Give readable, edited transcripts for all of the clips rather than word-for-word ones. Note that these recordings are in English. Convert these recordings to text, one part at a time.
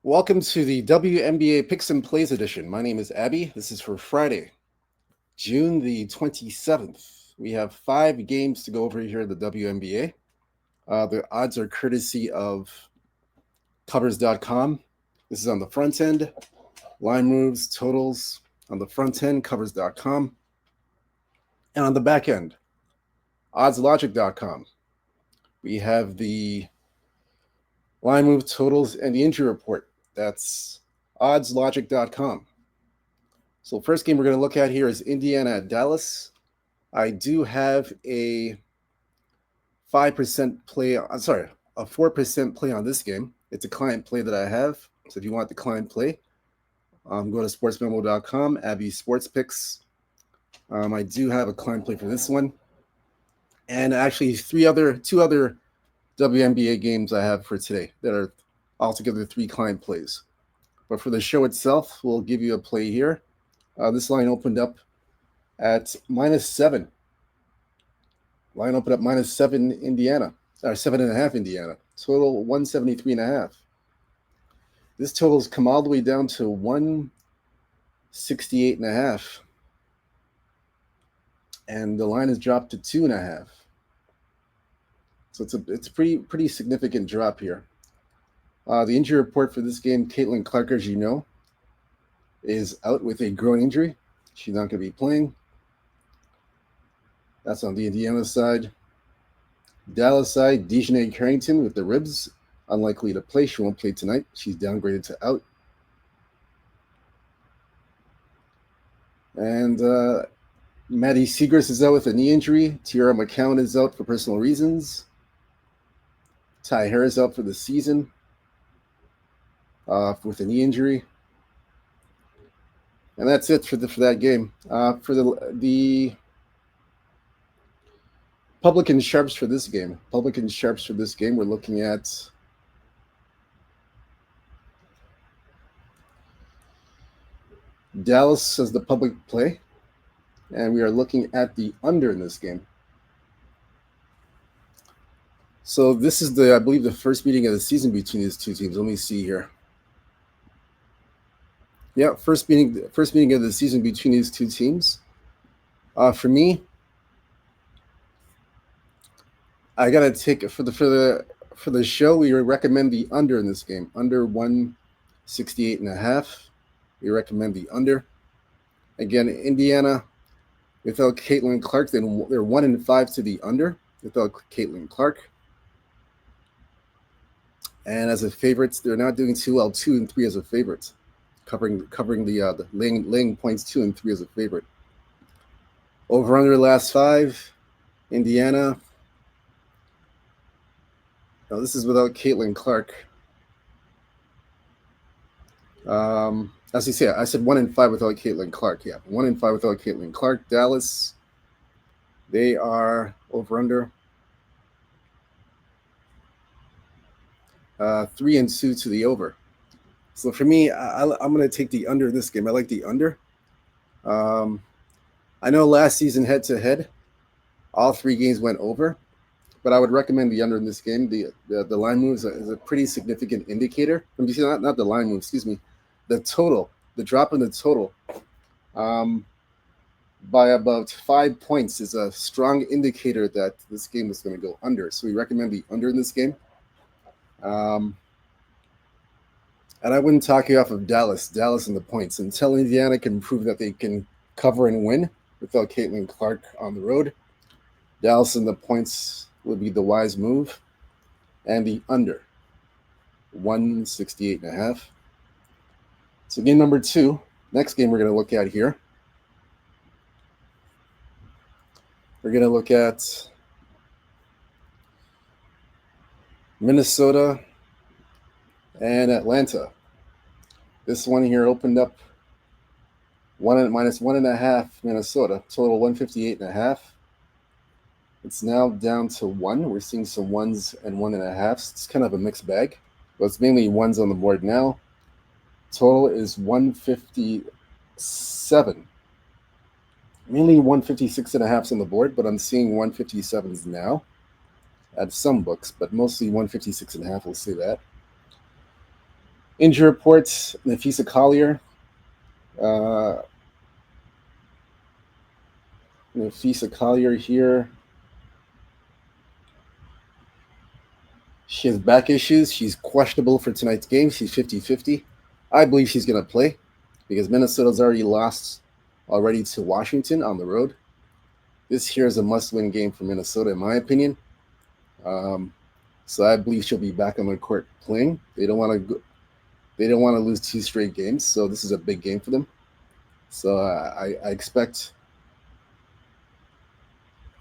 Welcome to the WNBA Picks and Plays edition. My name is Abby. This is for Friday, June the 27th. We have 5 games to go over here at the WNBA. The odds are courtesy of covers.com. This is on the front end. Line moves, totals on the front end, covers.com. And on the back end, oddslogic.com. We have the line move totals and the injury report. That's oddslogic.com. So first game we're going to look at here is Indiana at Dallas. I do have a 5% play. I'm sorry, a 4% play on this game. It's a client play that I have. So if you want the client play, go to sportsmemo.com, Abby Sports Picks. I do have a client play for this one. And actually two other WNBA games I have for today that are altogether 3 client plays. But for the show itself, we'll give you a play here. This line opened up at -7. Line opened up -7 Indiana, or 7.5 Indiana. Total 173.5. This total's come all the way down to 168.5. And the line has dropped to 2.5. So it's a pretty significant drop here. The injury report for this game, Caitlin Clark, as you know, is out with a groin injury. She's not going to be playing. That's on the Indiana side. Dallas side, Dejanay Carrington with the ribs, unlikely to play. She won't play tonight. She's downgraded to out. And Maddie Segrist is out with a knee injury. Tiara McCowan is out for personal reasons. Ty Harris out for the season with a knee injury. And that's it for that game. For the public and sharps for this game. We're looking at Dallas as the public play. And we are looking at the under in this game. So this is I believe the first meeting of the season between these two teams. Let me see here. Yeah, first meeting of the season between these two teams. For me, I gotta take for the show. We recommend the under in this game, under 168.5. We recommend the under. Again, Indiana without Caitlin Clark, then they're 1-5 to the under without Caitlin Clark. And as a favorites, they're not doing too well. 2-3 as a favorite, covering the laying points 2 and 3 as a favorite. Over under last 5, Indiana. Now this is without Caitlin Clark. As you say, I said 1-5 without Caitlin Clark. Yeah, 1-5 without Caitlin Clark. Dallas, they are over under 3-2 to the over. So for me, I'm going to take the under in this game. I like the under. I know last season head to head, all 3 games went over, but I would recommend the under in this game. The line moves is a pretty significant indicator. Not the line move, excuse me. The total, the drop in the total by about 5 points is a strong indicator that this game is going to go under. So we recommend the under in this game. And I wouldn't talk you off of Dallas in the points until Indiana can prove that they can cover and win without Caitlin Clark on the road. Dallas in the points would be the wise move. And the under, 168.5. So game number 2, next game we're going to look at here. We're going to look at Minnesota and Atlanta. This one here opened up -1.5 Minnesota, total 158.5. It's now down to 1. We're seeing some 1s and 1.5s. It's kind of a mixed bag, but it's mainly 1s on the board now. Total is 157. Mainly 156.5s on the board, but I'm seeing 157s now at some books, but mostly 156.5, we'll say that. Injury reports: Nafisa Collier. Uh, Nafisa Collier here. She has back issues. She's questionable for tonight's game. She's 50-50. I believe she's going to play because Minnesota's already lost already to Washington on the road. This here is a must-win game for Minnesota, in my opinion. So I believe she'll be back on the court playing. They don't want to. They don't want to lose 2 straight games, so this is a big game for them. So I expect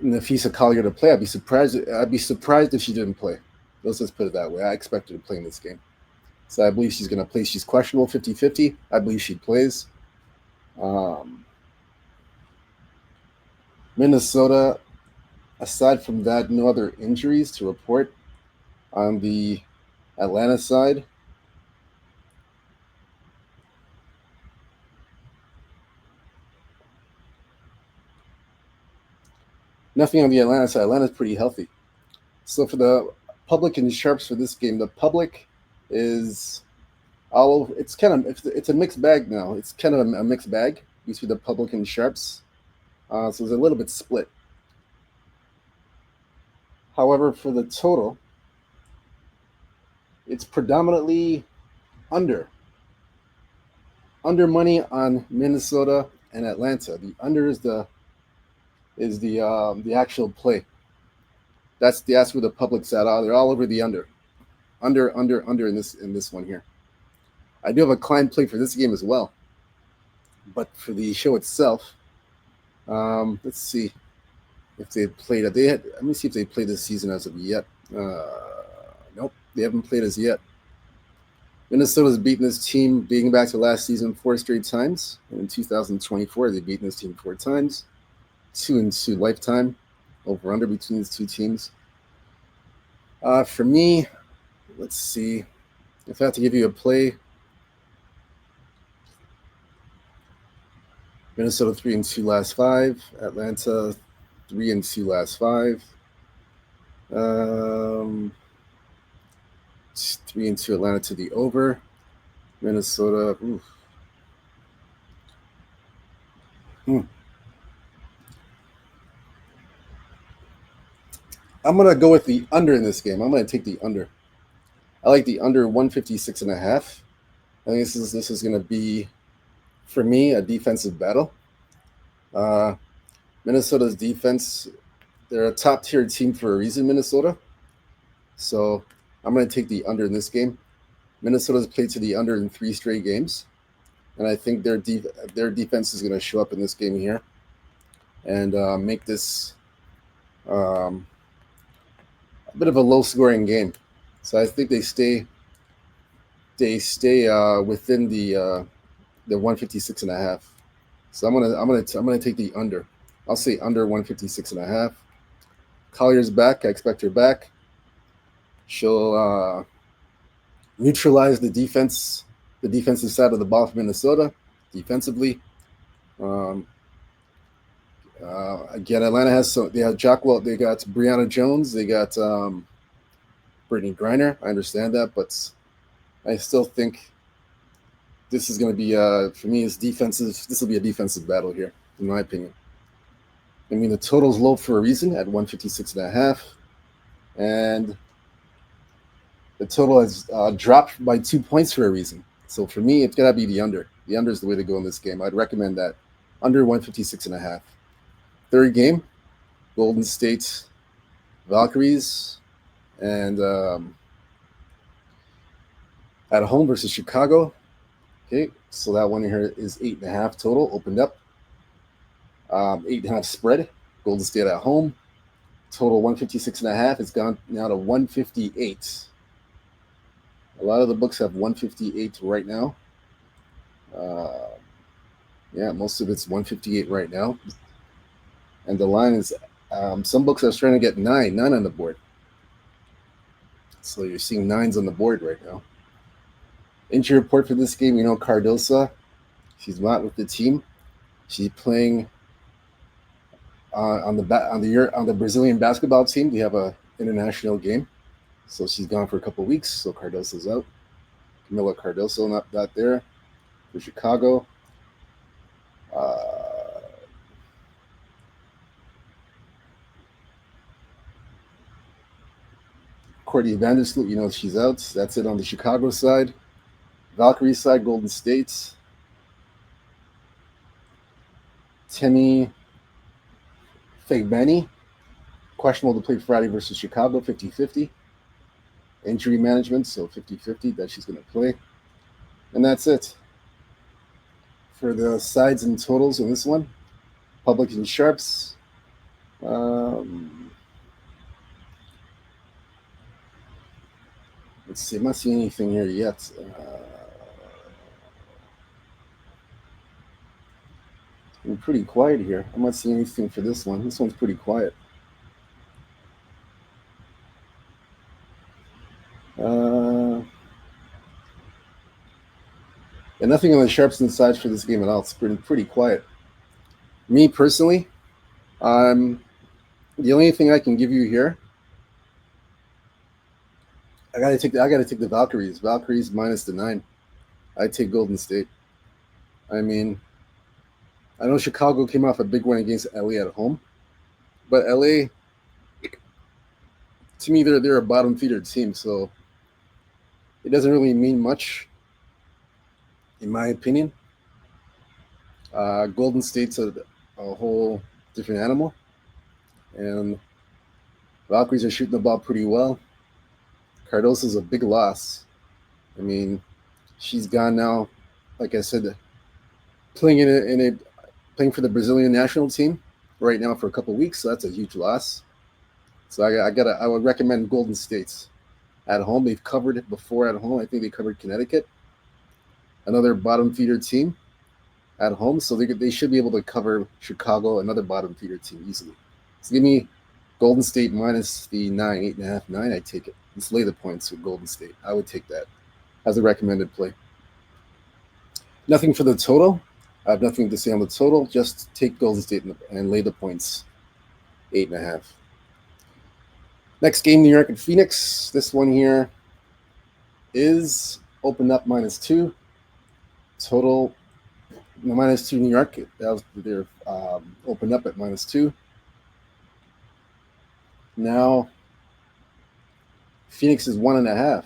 Nafisa Collier to play. I'd be surprised. I'd be surprised if she didn't play. Let's just put it that way. I expect her to play in this game. So I believe she's going to play. She's questionable 50-50. I believe she plays. Minnesota, aside from that, no other injuries to report on the Atlanta side. Nothing on the Atlanta side. Atlanta's pretty healthy. So for the public and sharps for this game, the public is all over. It's kind of it's a mixed bag now. It's kind of a mixed bag between the public and sharps. So it's a little bit split. However, for the total, it's predominantly under. Under money on Minnesota and Atlanta. The under is the actual play. That's where the public's at. They're all over the under in this one here. I do have a client play for this game as well, but for the show itself, let's see if they played it. Let me see if they played this season as of yet. Nope, they haven't played as yet. Minnesota's beaten this team dating back to last season 4 straight times. And in 2024, they've beaten this team 4 times, 2-2 lifetime over under between these 2 teams. For me, let's see. If I have to give you a play, Minnesota 3-2 last 5, Atlanta 3-2 last 5. 3-2 Atlanta to the over. Minnesota. I'm gonna go with the under in this game. I'm gonna take the under. I like the under 156.5. I think this is gonna be, for me, a defensive battle. Minnesota's defense, they're a top tier team for a reason, Minnesota. So I'm going to take the under in this game. Minnesota's played to the under in 3 straight games, and I think their defense is going to show up in this game here and make this a bit of a low-scoring game. So I think they stay within the 156.5. So I'm gonna take the under. I'll say under 156.5. Collier's back. I expect her back. She'll neutralize the defensive side of the ball for Minnesota defensively. Again, Atlanta has they have Jackwell. They got Brianna Jones. They got Brittany Griner. I understand that, but I still think this is going to be for me. It's defensive. This will be a defensive battle here, in my opinion. I mean, the total's low for a reason at 156.5, and the total has dropped by 2 points for a reason. So for me, it's got to be the under. The under is the way to go in this game. I'd recommend that under 156.5. Third game, Golden State Valkyries, and at home versus Chicago. Okay, so that one here is 8.5 total. Opened up. 8.5 spread. Golden State at home. Total 156.5. It's gone now to 158. A lot of the books have 158 right now. Yeah, most of it's 158 right now. And the line is, some books are trying to get 9 on the board. So you're seeing 9s on the board right now. Injury report for this game, Cardosa, she's not with the team. She's playing on the Brazilian basketball team. They have a international game, so she's gone for a couple of weeks. So Cardosa's out. Camila Cardoso, not there for Chicago. Uh, Courtney Vandersloot, she's out. That's it on the Chicago side. Valkyrie side, Golden State. Timmy Fagbani, questionable to play Friday versus Chicago, 50-50. Injury management, so 50-50 that she's going to play. And that's it. For the sides and totals on this one, Public and Sharps. Let's see, I'm not seeing anything here yet. I'm pretty quiet here. I'm not seeing anything for this one. This one's pretty quiet. And nothing on the sharps and sides for this game at all. It's pretty quiet. Me personally, the only thing I can give you here, I gotta take the Valkyries. Valkyries minus the 9. I take Golden State. I mean, I know Chicago came off a big win against LA at home, but LA, to me, they're a bottom feeder team, so it doesn't really mean much, in my opinion. Golden State's a whole different animal, and Valkyries are shooting the ball pretty well. Cardoso's a big loss. I mean, she's gone now. Like I said, playing for the Brazilian national team right now for a couple of weeks. So that's a huge loss. So I would recommend Golden State at home. They've covered it before at home. I think they covered Connecticut, another bottom feeder team at home. So they should be able to cover Chicago, another bottom feeder team, easily. So give me Golden State minus the 9, 8.5, 9. I take it. Let's lay the points with Golden State. I would take that as a recommended play. Nothing for the total. I have nothing to say on the total. Just take Golden State and lay the points, 8.5. Next game, New York and Phoenix. This one here is opened up -2. Total -2 New York. They're opened up at -2. Now Phoenix is 1.5.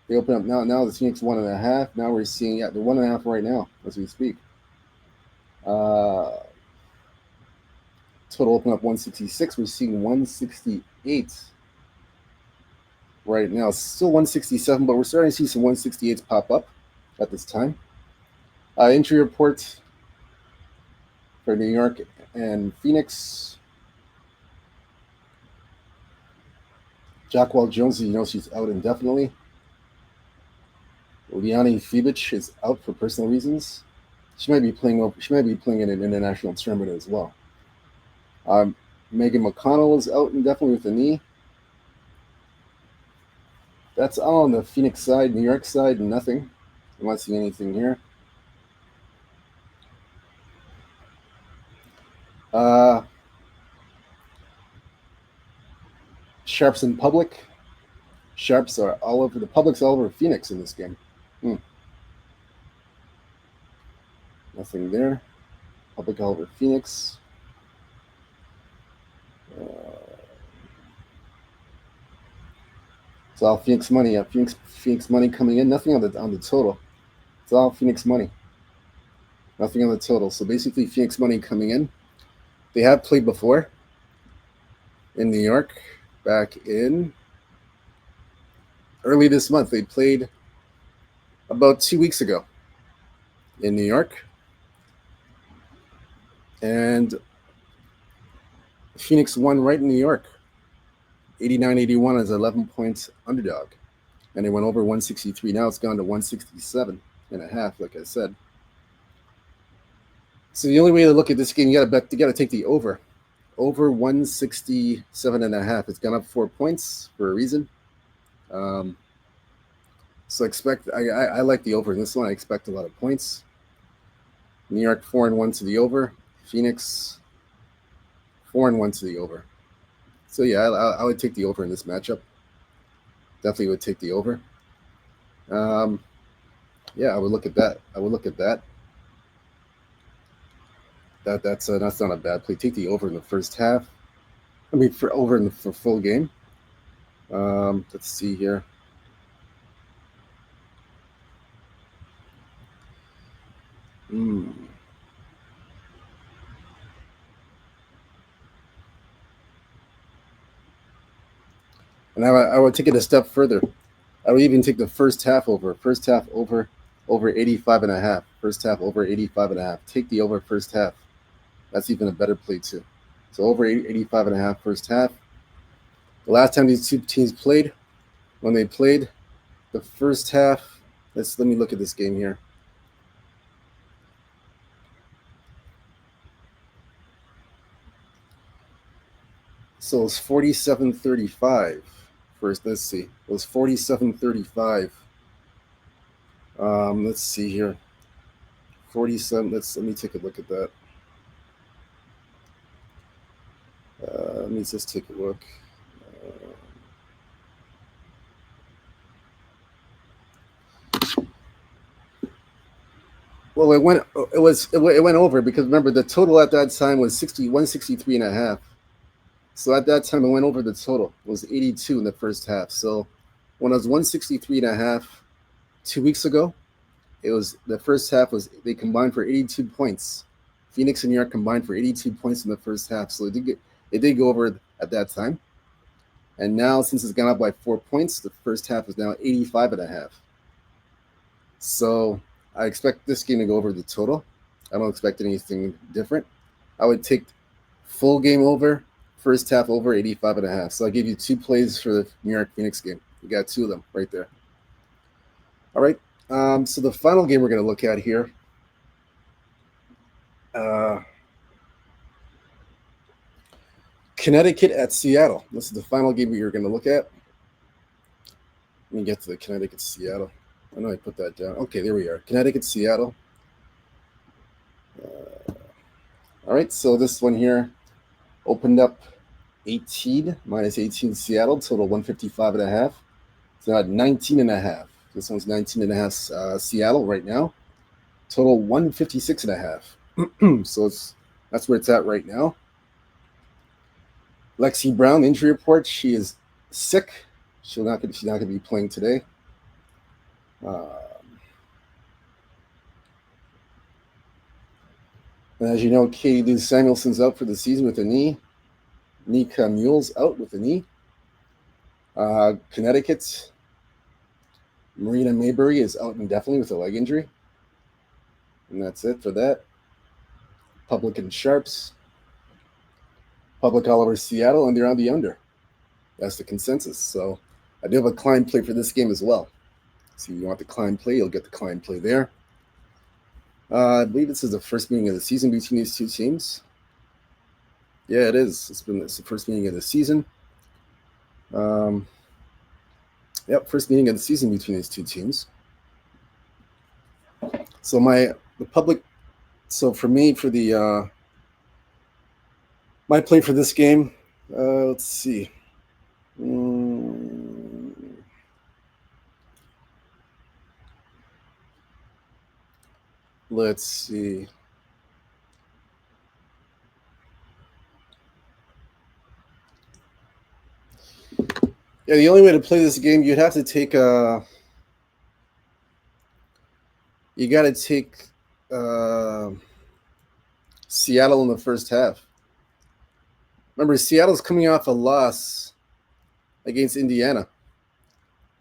They open up now. Now the Phoenix 1.5. Now we're seeing they're 1.5 right now as we speak. Total open up 166. We're seeing 168 right now. It's still 167, but we're starting to see some 168s pop up at this time. Injury report for New York and Phoenix. Jacquel Jones, she's out indefinitely. Liani Fibic is out for personal reasons. She might be playing in an international tournament as well. Megan McConnell is out indefinitely with a knee. That's all on the Phoenix side. New York side, nothing. I'm not seeing anything here. Sharps in public. Sharps are all over. The public's all over Phoenix in this game. Nothing there. Public all over Phoenix. It's all Phoenix money. Phoenix money coming in. Nothing on the total. It's all Phoenix money. Nothing on the total. So basically, Phoenix money coming in. They have played before in New York back in early this month. They played about 2 weeks ago in New York. And Phoenix won right in New York. 89-81 as an 11-point underdog. And they went over 163. Now it's gone to 167.5, like I said. So the only way to look at this game, you got to take the over. Over 167.5. It's gone up 4 points for a reason. So I like the over in this one. I expect a lot of points. New York 4-1 to the over. Phoenix 4-1 to the over. So yeah, I would take the over in this matchup. Definitely would take the over. Yeah, I would look at that. I would look at that. That's not a bad play. Take the over in the first half. I mean, for over in the for full game. Let's see here. Mm. And I would take it a step further. I would even take the first half over. First half over 85 and a half. First half over 85 and a half. Take the over first half. That's even a better play too. So over 85 and a half first half. The last time these two teams played, when they played the first half, let me look at this game here. So it's 47-35. First, let's see. It was 47-35. Let's see here. 47. Let me take a look at that. Let me just take a look. Well, it went over because remember the total at that time was 163 and a half. So at that time it went over the total. It was 82 in the first half. So when it was 163 and a half 2 weeks ago, it was the first half was they combined for 82 points. Phoenix and New York combined for 82 points in the first half. So it did go over at that time. And now since it's gone up by 4 points, the first half is now 85 and a half. So I expect this game to go over the total. I don't expect anything different. I would take full game over, first half over 85 and a half. So I'll give you 2 plays for the New York Phoenix game. You got 2 of them right there. All right. So the final game we're going to look at here. Connecticut at Seattle. This is the final game we are going to look at. Let me get to the Connecticut Seattle. I know I put that down. Okay, there we are. Connecticut Seattle. All right, so this one here opened up 18 minus 18 Seattle, total 155 and a half. So at 19 and a half. This one's 19 and a half Seattle right now. Total 156 and a half. So that's where it's at right now. Lexi Brown injury report. She is sick. She's not going to be playing today. As you know, Katie Lou Samuelson's out for the season with a knee. Nika Mule's out with a knee. Connecticut, Marina Maybury is out indefinitely with a leg injury. And that's it for that. Public and Sharps. Public all over Seattle, and they're on the under. That's the consensus. So I do have a Klein play for this game as well. So if you want the Klein play, you'll get the Klein play there. I believe this is the first meeting of the season between these two teams. Yeah, it is. It's the first meeting of the season. First meeting of the season between these two teams. So for me, for the my play for this game, let's see. Let's see. Yeah, the only way to play this game, you'd have to take you got to take Seattle in the first half. Remember, Seattle's coming off a loss against Indiana.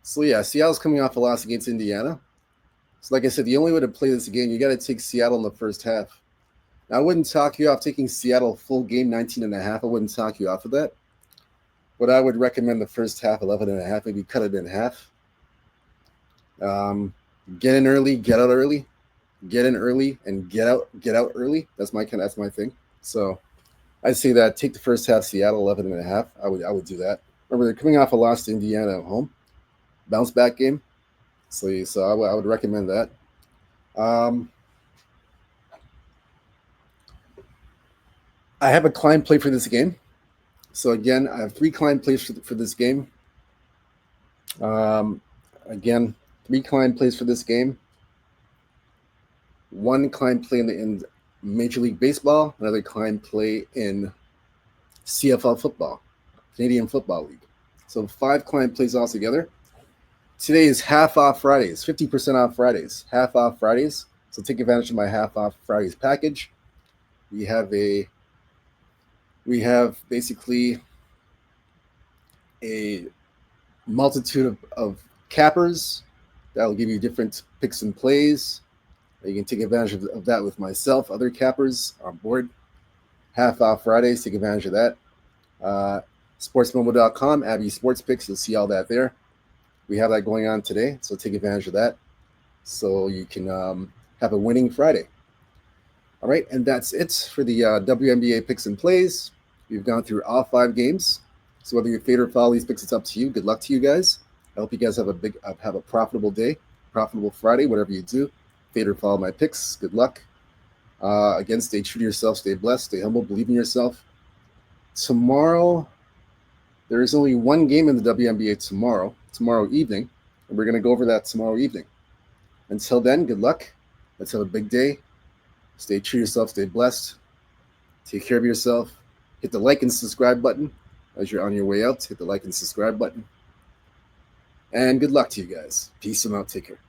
So yeah, Seattle's coming off a loss against Indiana. So like I said, the only way to play this game, you got to take Seattle in the first half. Now, I wouldn't talk you off taking Seattle full game 19 and a half. I wouldn't talk you off of that. But I would recommend the first half 11 and a half, maybe cut it in half. Get in early, get out early. Get in early and get out early. That's my thing. So I'd say that take the first half Seattle 11 and a half. I would do that. Remember, they're coming off a loss to Indiana at home. Bounce back game. So I would recommend that. I have a Klein play for this game. So again, I have 3 Klein plays for this game. Again, 3 client plays for this game. 1 client play in Major League Baseball, another client play in CFL football, Canadian Football League. So 5 client plays altogether. Today is half off Fridays, 50% off Fridays, half off Fridays. So take advantage of my half off Fridays package. We have basically a multitude of cappers that will give you different picks and plays. You can take advantage of that with myself, other cappers on board. Half off Fridays, take advantage of that. Sportsmomo.com, Abby Sports Picks, you'll see all that there. We have that going on today, so take advantage of that so you can have a winning Friday. All right, and that's it for the WNBA picks and plays. We've gone through all 5 games. So whether you fade or follow these picks, it's up to you. Good luck to you guys. I hope you guys have a profitable day, profitable Friday, whatever you do. Fade or follow my picks. Good luck. Again, stay true to yourself, stay blessed, stay humble, believe in yourself. Tomorrow, there is only 1 game in the WNBA tomorrow evening, and we're going to go over that tomorrow evening. Until then, good luck. Let's have a big day. Stay true to yourself, stay blessed. Take care of yourself. Hit the like and subscribe button as you're on your way out. Hit the like and subscribe button. And good luck to you guys. Peace and out. Take care.